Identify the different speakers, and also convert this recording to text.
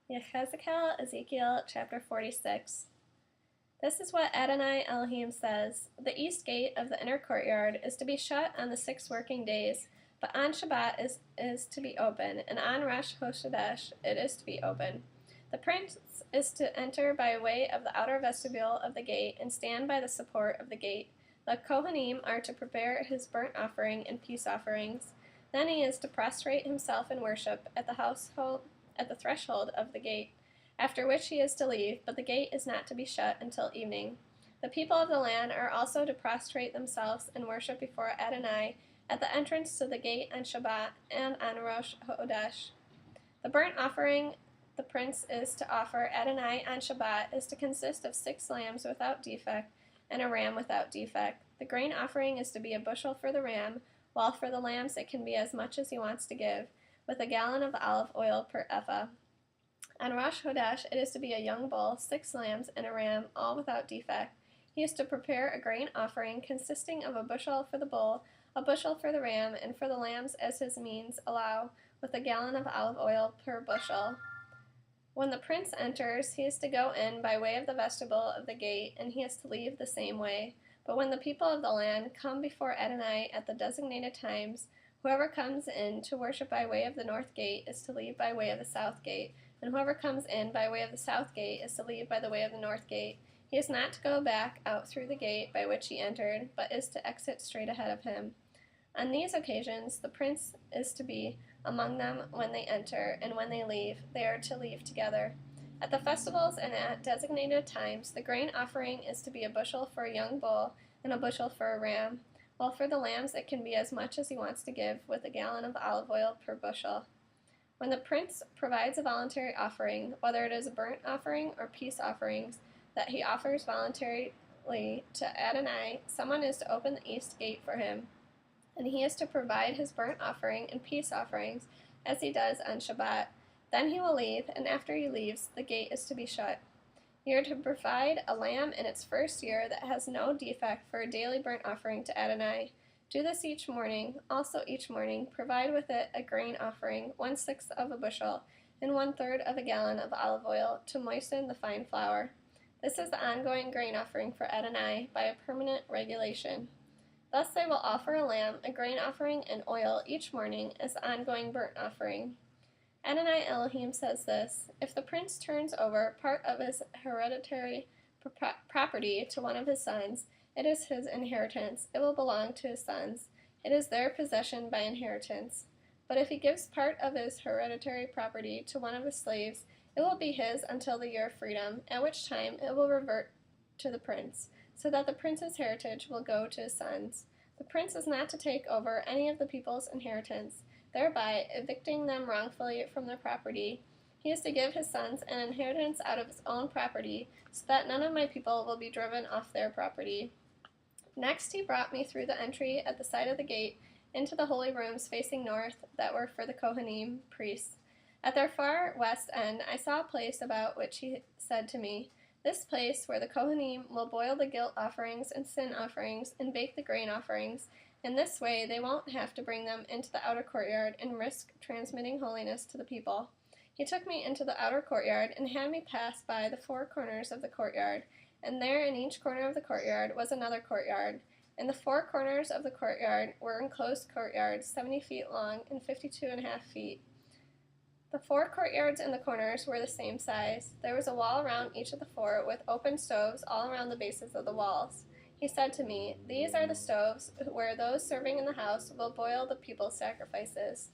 Speaker 1: Yechezk'el, Ezekiel chapter 46. This is what Adonai Elohim says: The east gate of the inner courtyard is to be shut on the 6 working days, but on Shabbat is to be open, and on Rosh Hashanah it is to be open. The prince is to enter by way of the outer vestibule of the gate and stand by the support of the gate. The Kohanim are to prepare his burnt offering and peace offerings. Then he is to prostrate himself in worship at the threshold of the gate, after which he is to leave, but the gate is not to be shut until evening. The people of the land are also to prostrate themselves and worship before Adonai at the entrance to the gate on Shabbat and on Rosh Hashanah. The burnt offering the prince is to offer Adonai on Shabbat is to consist of 6 lambs without defect and a ram without defect. The grain offering is to be a bushel for the ram, while for the lambs it can be as much as he wants to give, with a gallon of olive oil per ephah. On Rosh Hashanah it is to be a young bull, 6 lambs, and a ram, all without defect. He is to prepare a grain offering consisting of a bushel for the bull, a bushel for the ram, and for the lambs as his means allow, with a gallon of olive oil per bushel. When the prince enters, he is to go in by way of the vestibule of the gate, and he is to leave the same way. But when the people of the land come before Adonai at the designated times, whoever comes in to worship by way of the north gate is to leave by way of the south gate, and whoever comes in by way of the south gate is to leave by the way of the north gate. He is not to go back out through the gate by which he entered, but is to exit straight ahead of him. On these occasions, the prince is to be among them when they enter, and when they leave, they are to leave together. At the festivals and at designated times, the grain offering is to be a bushel for a young bull and a bushel for a ram, while for the lambs it can be as much as he wants to give, with a gallon of olive oil per bushel. When the prince provides a voluntary offering, whether it is a burnt offering or peace offerings, that he offers voluntarily to Adonai, someone is to open the east gate for him, and he is to provide his burnt offering and peace offerings as he does on Shabbat. Then he will leave, and after he leaves, the gate is to be shut. You are to provide a lamb in its first year that has no defect for a daily burnt offering to Adonai. Do this each morning. Also each morning, provide with it a grain offering, 1/6 of a bushel, and 1/3 of a gallon of olive oil to moisten the fine flour. This is the ongoing grain offering for Adonai by a permanent regulation. Thus they will offer a lamb, a grain offering, and oil each morning as the ongoing burnt offering. Adonai Elohim says this: If the prince turns over part of his hereditary property to one of his sons, it is his inheritance. It will belong to his sons. It is their possession by inheritance. But if he gives part of his hereditary property to one of his slaves, it will be his until the year of freedom, at which time it will revert to the prince, so that the prince's heritage will go to his sons. The prince is not to take over any of the people's inheritance, thereby evicting them wrongfully from their property. He is to give his sons an inheritance out of his own property, so that none of my people will be driven off their property. Next he brought me through the entry at the side of the gate into the holy rooms facing north that were for the Kohanim, priests. At their far west end I saw a place about which he said to me, This place where the Kohanim will boil the guilt offerings and sin offerings and bake the grain offerings. In this way they won't have to bring them into the outer courtyard and risk transmitting holiness to the people. He took me into the outer courtyard and had me pass by the 4 corners of the courtyard, and there in each corner of the courtyard was another courtyard. And the 4 corners of the courtyard were enclosed courtyards, 70 feet long and 52.5 feet. The 4 courtyards in the corners were the same size. There was a wall around each of the 4, with open stoves all around the bases of the walls. He said to me, These are the stoves where those serving in the house will boil the people's sacrifices.